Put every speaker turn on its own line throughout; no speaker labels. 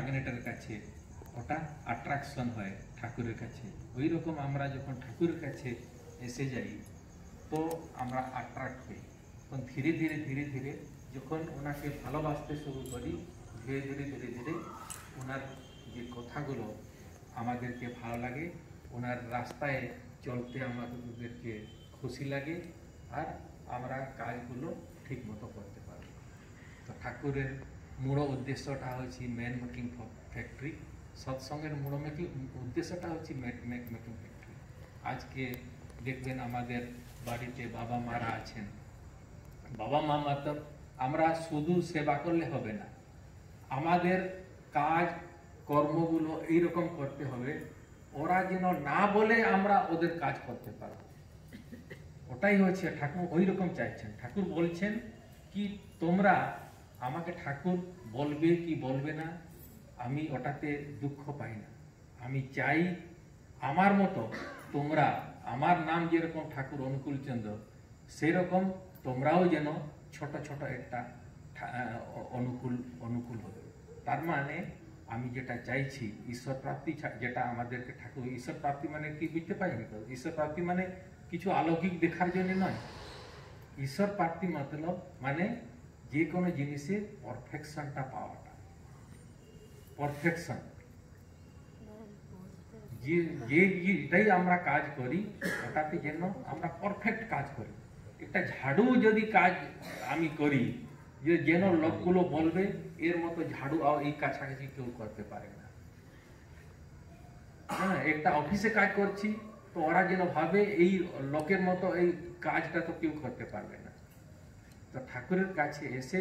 ম্যাগনেটের কাছে ওটা অ্যাট্রাকশন হয় ঠাকুরের কাছে, ওই রকম আমরা যখন ঠাকুরের কাছে এসে যাই তো আমরা অ্যাট্রাক্ট হই। তখন ধীরে ধীরে ধীরে ধীরে যখন ওনাকে ভালোবাসতে শুরু করি, ধীরে ধীরে ধীরে ধীরে ওনার যে কথাগুলো আমাদেরকে ভালো লাগে, ওনার রাস্তায় চলতে আমাদেরকে খুশি লাগে, আর আমরা কাজগুলো ঠিক মতো করতে পারি। তো ঠাকুরের মূল উদ্দেশ্যটা হচ্ছে ম্যান মেকিং ফ্যাক্টরি। সৎসঙ্গের মূল উদ্দেশ্যটা হচ্ছে মেকিং ফ্যাক্টরি। আজকে দেখবেন আমাদের বাড়িতে বাবা মারা আছেন, বাবা মা মতলব আমরা শুধু সেবা করলে হবে না, আমাদের কাজ কর্মগুলো এইরকম করতে হবে ওরা যেন না বলে আমরা ওদের কাজ করতে পারবো। ওটাই হচ্ছে ঠাকুর ওই রকম চাইছেন। ঠাকুর বলছেন কি তোমরা আমাকে ঠাকুর বলবে কি বলবে না আমি ওটাতে দুঃখ পাই না, আমি চাই আমার মতো তোমরা, আমার নাম যেরকম ঠাকুর অনুকূলচন্দ্র সেরকম তোমরাও যেন ছোট ছোট একটা অনুকূল হবে। তার মানে আমি যেটা চাইছি ঈশ্বর প্রাপ্তি, যেটা আমাদেরকে ঠাকুর ঈশ্বর প্রাপ্তি মানে কি বুঝতে পারিনি তো? ঈশ্বর প্রাপ্তি মানে কিছু অলৌকিক দেখার জন্য নয়। ঈশ্বর প্রাপ্তি মতলব মানে যে কোনো জিনিসে পারফেকশনটা পাওয়াটা, পারফেকশন যেটাই আমরা কাজ করি ওটাতে যেন আমরা পারফেক্ট কাজ করি। একটা ঝাড়ু যদি কাজ আমি করি যে যেন লোকগুলো বলবে এর মতো ঝাড়ু এই কাছাকাছি কেউ করতে পারে না। হ্যাঁ, একটা অফিসে কাজ করছি তো ওরা যেন ভাবে এই লোকের মতো এই কাজটা তো কেউ করতে পারবে না। তো ঠাকুরের কাছে এসে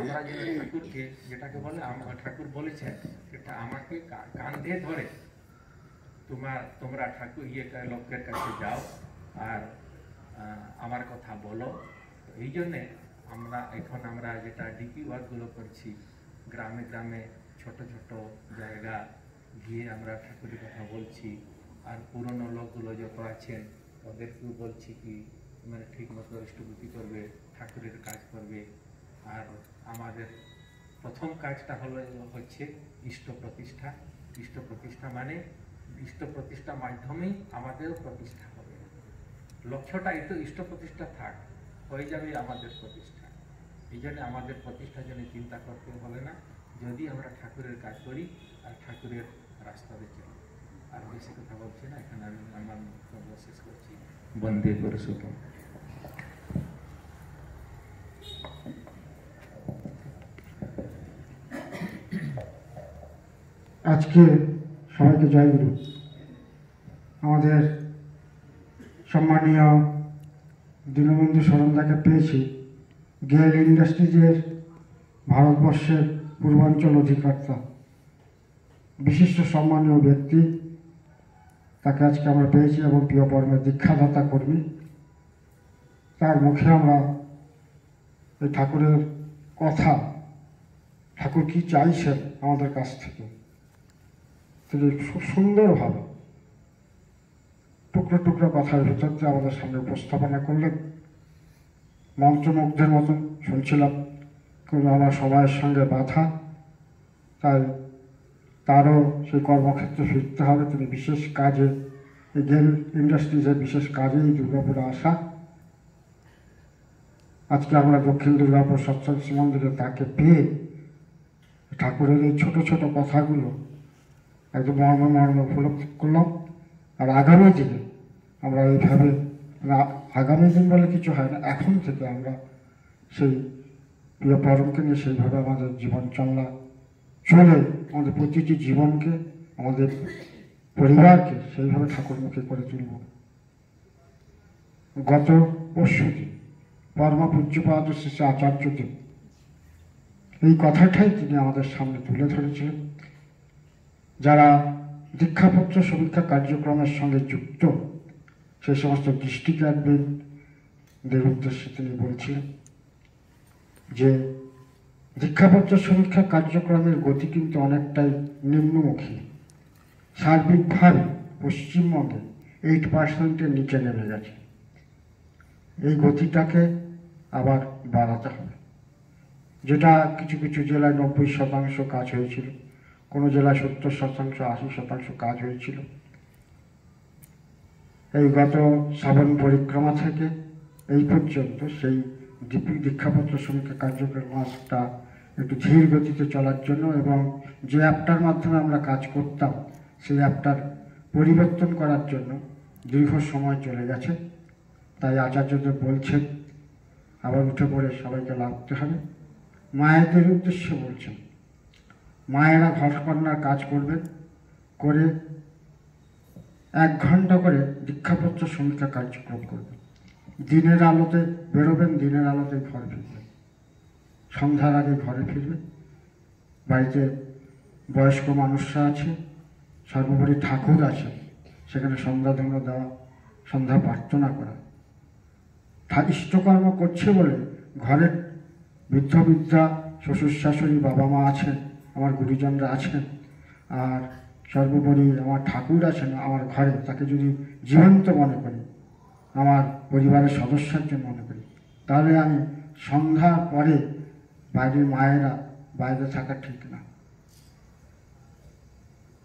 আমরা যেন ঠাকুরকে, যেটাকে বলে ঠাকুর বলেছেন সেটা আমাকে কাঁধে ধরে তোমরা ঠাকুর লোকের কাছে যাও আর আমার কথা বলো। এই জন্যে আমরা যেটা ডিপি ওয়ার্কগুলো করছি, গ্রামে গ্রামে ছোট ছোট জায়গা গিয়ে আমরা ঠাকুরের কথা বলছি, আর পুরনো লোকগুলো যত আছেন ওদেরকেও বলছি কি মানে ঠিক মতো ইষ্টভূতি করবে, ঠাকুরের কাজ করবে। আর আমাদের প্রথম কাজটা হচ্ছে ইষ্ট প্রতিষ্ঠা। ইষ্ট প্রতিষ্ঠা মানে ইষ্ট প্রতিষ্ঠার মাধ্যমেই আমাদের প্রতিষ্ঠা হবে। লক্ষ্যটা একটু ইষ্ট প্রতিষ্ঠা থাক, হয়ে যাবে আমাদের প্রতিষ্ঠা। এই জন্য আমাদের প্রতিষ্ঠার জন্য চিন্তা করতে হবে না, যদি আমরা ঠাকুরের কাজ করি আর ঠাকুরের রাস্তাতে চলি। আর বেশি কথা বলছি না, এখানে আমি আমার বক্তব্য শেষ করছি। বন্দে পুরুষোত্তম।
আজকে সবাইকে জয়গুরু। আমাদের সম্মানীয় দীনবন্ধু সরণদাকে পেয়েছি, গেল ইন্ডাস্ট্রিজের ভারতবর্ষের পূর্বাঞ্চল অধিকর্তা, বিশিষ্ট সম্মানীয় ব্যক্তি। তাকে আজকে আমরা পেয়েছি এবং প্রিয় পরমের দীক্ষাদাতা কর্মী। তার মুখে আমরা এই ঠাকুরের কথা, ঠাকুর কি চাইছেন আমাদের কাছ থেকে, তিনি খুব সুন্দরভাবে টুকরো টুকরো কথার ভিতর দিয়ে আমাদের সামনে উপস্থাপনা করলেন। মন্ত্রমুগ্ধের মতন শুনছিলাম, কিন্তু আমার সময়ের সঙ্গে বাধা, তাই তারও সেই কর্মক্ষেত্রে ফিরতে হবে। তিনি বিশেষ কাজে, এই গেল ইন্ডাস্ট্রিজের বিশেষ কাজেই দুর্গাপুরে আসা। আজকে আমরা দক্ষিণ দুর্গাপুর সৎসঙ্গ মন্দিরে তাকে পেয়ে ঠাকুরের এই ছোট ছোট কথাগুলো একদম মর্ম উপলব্ধি করলাম। আর আগামী দিনে আমরা এইভাবে, আগামী দিন বলে কিছু হয় না, এখন থেকে আমরা সেই প্রিয় পরমকে নিয়ে সেইভাবে আমাদের জীবন চলে আমাদের প্রতিটি জীবনকে, আমাদের পরিবারকে সেইভাবে ঠাকুরমুখী করে তুলব। গত পরশুদিন পরম পূজ্যপাদ শ্রী আচার্যদেব এই কথাটাই তিনি আমাদের সামনে তুলে ধরেছিলেন। যারা দীক্ষাপত্র সমীক্ষা কার্যক্রমের সঙ্গে যুক্ত সেই সমস্ত ডিস্ট্রিক্টদের উদ্দেশ্যে তিনি বলছিলেন যে দীক্ষাপত্র সমীক্ষা কার্যক্রমের গতি কিন্তু অনেকটাই নিম্নমুখী। সার্বিকভাবে পশ্চিমবঙ্গে 8%-এর নিচে নেমে গেছে। এই গতিটাকে আবার বাড়াতে হবে। যেটা কিছু কিছু জেলায় 90% কাজ হয়েছিল, কোনো জেলায় 70%, 80% কাজ হয়েছিল। এই গত শ্রাবণ পরিক্রমা থেকে এই পর্যন্ত সেই দীক্ষাপত্র সমীক্ষা কার্যক্রমটা একটু ধীর গতিতে চলার জন্য এবং যে অ্যাপটার মাধ্যমে আমরা কাজ করতাম সেই অ্যাপটার পরিবর্তন করার জন্য দীর্ঘ সময় চলে গেছে। তাই আচার্যদেব বলছেন আবার উঠে পড়ে সবাইকে লাগতে হবে। মায়েদের উদ্দেশ্যে বলছেন, মায়েরা ঘরকন্যার কাজ করবেন, করে 1 ঘন্টা করে দীক্ষাপত্র সমীক্ষা কার্যক্রম করবেন। দিনের আলোতে বেরোবেন, দিনের আলোতে ঘর ফিরবেন, সন্ধ্যার আগে ঘরে ফিরবেন। বাড়িতে বয়স্ক মানুষরা আছে, সর্বোপরি ঠাকুর আছে, সেখানে সন্ধ্যা ধন্য দেওয়া, সন্ধ্যা প্রার্থনা করা। ইষ্টকর্ম করছে বলে ঘরের বৃদ্ধ বৃদ্ধা, শ্বশুর শাশুড়ি, বাবা মা আছেন, আমার গুরুজনরা আছেন, আর সর্বোপরি আমার ঠাকুর আছেন আমার ঘরে, তাকে যদি জীবন্ত মনে করি, আমার পরিবারের সদস্যকে মনে করি, তাহলে আমি সন্ধ্যার পরে বাইরের মায়েরা বাইরে থাকা ঠিক না।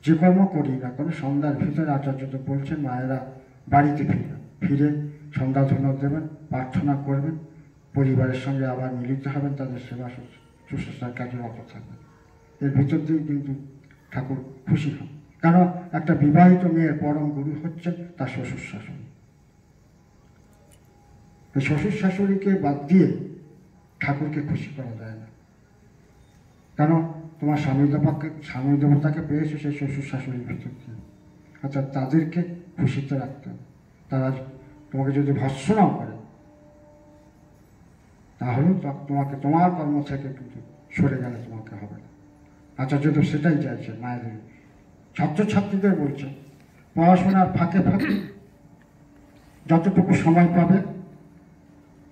যে কর্ম করি না কোনো সন্ধ্যার ভিতরে আচার্যদেব বলছেন মায়েরা বাড়িতে ফিরে সন্ধ্যা ধন্য দেবেন, প্রার্থনা করবেন, পরিবারের সঙ্গে আবার মিলিত হবেন, তাদের সেবা শুশ্রূষার কাজে রত থাকবেন। এর ভিতর দিয়ে কিন্তু ঠাকুর খুশি হন। কারণ একটা বিবাহিত মেয়ের পরম গুরু হচ্ছে তার শ্বশুর শাশুড়ি। এই শ্বশুর শাশুড়িকে বাদ দিয়ে ঠাকুরকে খুশি করা যায় না। কেন? তোমার স্বামী দেবতাকে পেয়েছো সেই শ্বশুর শাশুড়ির ভিতর দিয়ে। অর্থাৎ তাদেরকে খুশিতে রাখতে হবে। তারা তোমাকে যদি ভৎসনাও করে তাহলেও তোমাকে তোমার কর্ম থেকে কিন্তু সরে গেলে তোমাকে হবে না। আচার্যদেব সেটাই চাইছে মায়েদের। ছাত্রছাত্রীদের বলছে পড়াশোনার ফাঁকে ফাঁকে যতটুকু সময় পাবে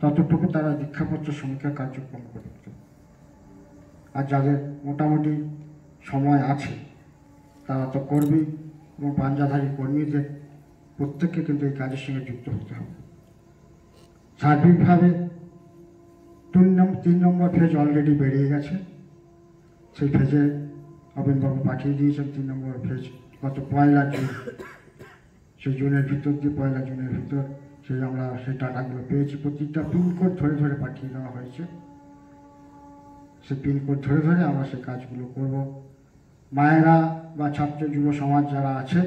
ততটুকু তারা দীক্ষাপত্র সমীক্ষা কার্যক্রম করতে। আর যাদের মোটামুটি সময় আছে তারা তো করবেই, এবং পাঞ্জাধারী কর্মীদের প্রত্যেককে কিন্তু এই কাজের সঙ্গে যুক্ত হতে হবে। সার্বিকভাবে 3 নম্বর ফেজ অলরেডি বেরিয়ে গেছে। সেই ফেজে অবিনবাবু পাঠিয়ে দিয়েছেন 3 নম্বর ফেজ গত 1 জুন। সেই জুনের ভিতর দিয়ে 1 জুনের ভিতর আমরা সেই টাকাগুলো পেয়েছি। প্রতিটা পিনকোড ধরে ধরে পাঠিয়ে দেওয়া হয়েছে। সেই পিনকোড ধরে ধরে আমরা সেই কাজগুলো করব। মায়েরা বা ছাত্র যুব সমাজ যারা আছে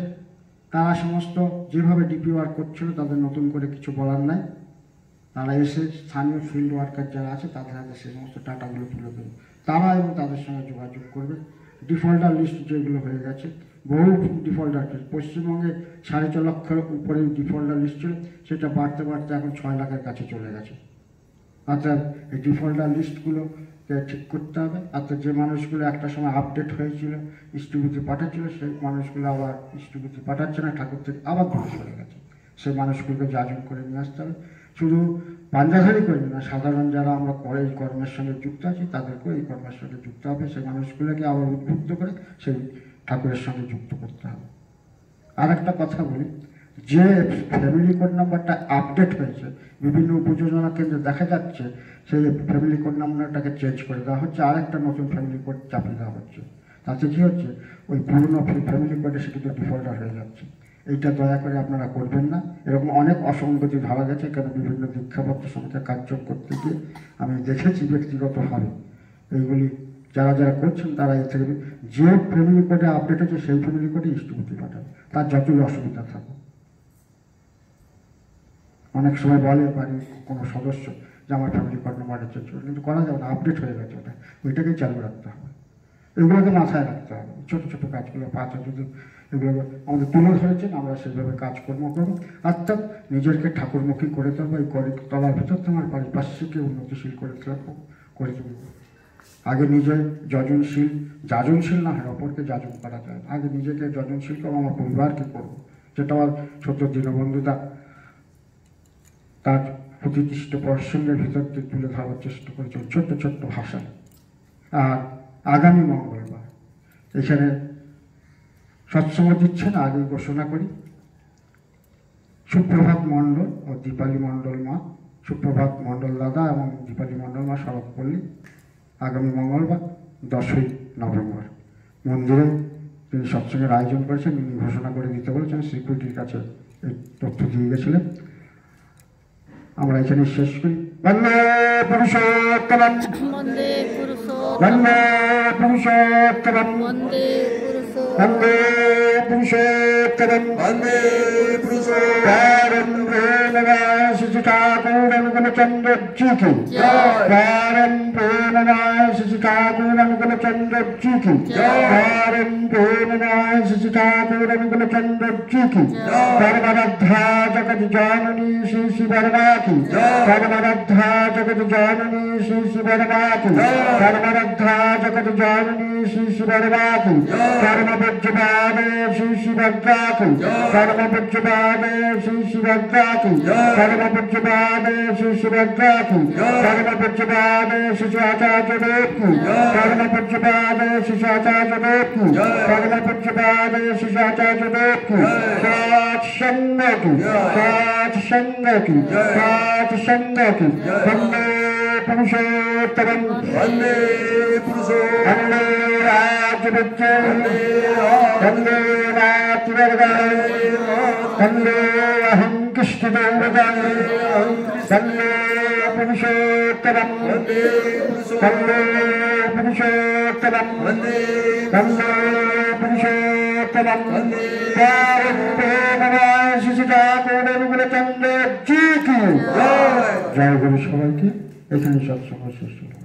তারা সমস্ত যেভাবে ডিপি ওয়ার্ক করছিল তাদের নতুন করে কিছু বলার নাই। তারা এসে স্থানীয় ফিল্ড ওয়ার্কার যারা আছে তাদের হাতে সেই সমস্ত টাকাগুলো তুলে দেবে। তারা এবং তাদের সঙ্গে যোগাযোগ করবে। ডিফল্টার লিস্ট যেগুলো হয়ে গেছে, বহু ডিফল্টার, পশ্চিমবঙ্গে 4.5 লক্ষের উপরে ডিফল্টার লিস্ট ছিল, সেটা বাড়তে বাড়তে এখন 6 লাখের কাছে চলে গেছে। অর্থাৎ এই ডিফল্টার লিস্টগুলোকে ঠিক করতে হবে। অর্থাৎ যে মানুষগুলো একটা সময় আপডেট হয়েছিল, ইষ্টভূতি পাঠাচ্ছিল, সেই মানুষগুলো আবার ইষ্টভূতি পাঠাচ্ছে না, ঠাকুর থেকে আবার ঘুরে চলে গেছে। সেই মানুষগুলোকে যাজন করে নিয়ে আসতে হবে। শুধু পাঞ্জাধারী কর্মী না, সাধারণ যারা আমরা এই কর্মের সঙ্গে যুক্ত আছি তাদেরকেও এই কর্মের সঙ্গে যুক্ত হবে। সেই মানুষগুলোকে আবার উদ্বুদ্ধ করে সেই ঠাকুরের সঙ্গে যুক্ত করতে হবে। আর একটা কথা বলি, যে ফ্যামিলি কোড নাম্বারটা আপডেট হয়েছে বিভিন্ন উপযোজনা কেন্দ্রে দেখা যাচ্ছে, সেই ফ্যামিলি কোড নাম্বারটাকে চেঞ্জ করে দেওয়া হচ্ছে, আরেকটা নতুন ফ্যামিলি কোড চাপিয়ে দেওয়া হচ্ছে। তাতে কী হচ্ছে, ওই পুরনো ফ্যামিলি কোডে সে কিন্তু ডিফল্টার হয়ে যাচ্ছে। এইটা দয়া করে আপনারা করবেন না। এরকম অনেক অসঙ্গতি ধরা গেছে, কেন বিভিন্ন দীক্ষাপত্র সমীক্ষা কার্যক্রম করতে গিয়ে আমি দেখেছি ব্যক্তিগতভাবে। এইগুলি যারা যারা করছেন তারা এর থেকে যে ফ্যামিলি কোডে আপডেট হচ্ছে সেই ফ্যামিলি কোডে ইষ্টভূতি পাঠাবে, তার যতই অসুবিধা থাকে। অনেক সময় বলে বাড়ির কোনো সদস্য যে আমার ফ্যামিলি কোড নাম্বারটা চেঞ্জ করে, কিন্তু করা যাবে না, আপডেট হয়ে গেছে, ওইটাকেই চালু রাখতে হবে। এগুলোকে মাথায় রাখতে হবে। ছোটো ছোটো কাজগুলো পাঁচ যদি এগুলো আমাদের তুলে ধরেছেন, আমরা সেভাবে কাজকর্ম করবো। অর্থাৎ নিজেকে ঠাকুরমুখী করে তুলবো। এই তলার ভিতর তোমার পারিপার্শ্বিককে উন্নতিশীল করে তুলব। আগে নিজে যাজনশীল না হয়, অপরকে যাজন করা যায়। আগে নিজেকে যজনশীল করবো, আমার পরিবারকে করবো। যেটা আমার ছোট্ট দীনবন্ধুদা তার প্রতিষ্ঠিত প্রসঙ্গের ভিতর দিয়ে তুলে ধরার চেষ্টা করেছেন ছোট্ট ছোট্ট ভাষায়। আর আগামী মঙ্গলবার এখানে সৎসঙ্গ দিচ্ছেন, আগে ঘোষণা করি। সুপ্রভাত মণ্ডল ও দীপালি মণ্ডল মা, সুপ্রভাত মণ্ডল দাদা এবং দীপালি মণ্ডল মা শরৎপল্লী, আগামী মঙ্গলবার 10ই নভেম্বর মন্দিরে তিনি সৎসঙ্গের আয়োজন করেছেন, উনি ঘোষণা করে দিতে বলেছেন, সিকিউরিটির কাছে এই তথ্য দিয়ে গেছিলেন। আমরা এখানে শেষ করি। বন্দে পুরুষোত্তমম,
বন্দে পুরুষোত্তমম,
বন্দে পুরুষোত্তমম,
বন্দে পুরুষোত্তমম,
বন্দে পুরুষোত্তমম,
বন্দে পুরুষোত্তমম।
ঠাকুর जी की परम प्रेमनाय श्री ठाकुर अनुकूल चंद्र जी की परम प्रेमनाय श्री ठाकुर अनुकूल चंद्र जी की परमाराध्या जगत जननी श्री श्री वर्मा की परमाराध्या जगत जननी श्री श्री वर्मा की परमाराध्या जगत जननी श्री श्री वर्मा की परम पूज्यपाद श्री श्री वर्मा की परम पूज्यपाद श्री श्री वर्मा की परम पूज्यपाद श्री श्री वर्मा की परम पूज्यपाद श्री आचार्य देव की परम पूज्यपाद श्री आचार्य देव की परम पूज्यपाद श्री आचार्य देव की सात संग की सात संग की सात संग की वंदे पुरुषोत्तमम,
वंदे पुरुषोत्तमम।
वंदे राज्य बच्चे, वंदे राज्य वर्गाय, वंदे अहं कृष्ण देवताय, वंदे पुरुषोत्तमम,
वंदे
पुरुषोत्तमम,
वंदे
पुरुषोत्तमम, परम प्रेमनाय श्री ठाकुर अनुकूल चंद्र जी की
जय।
জয় গুরু। সবাইকে এখানে সৎসঙ্গ শেষ হলো।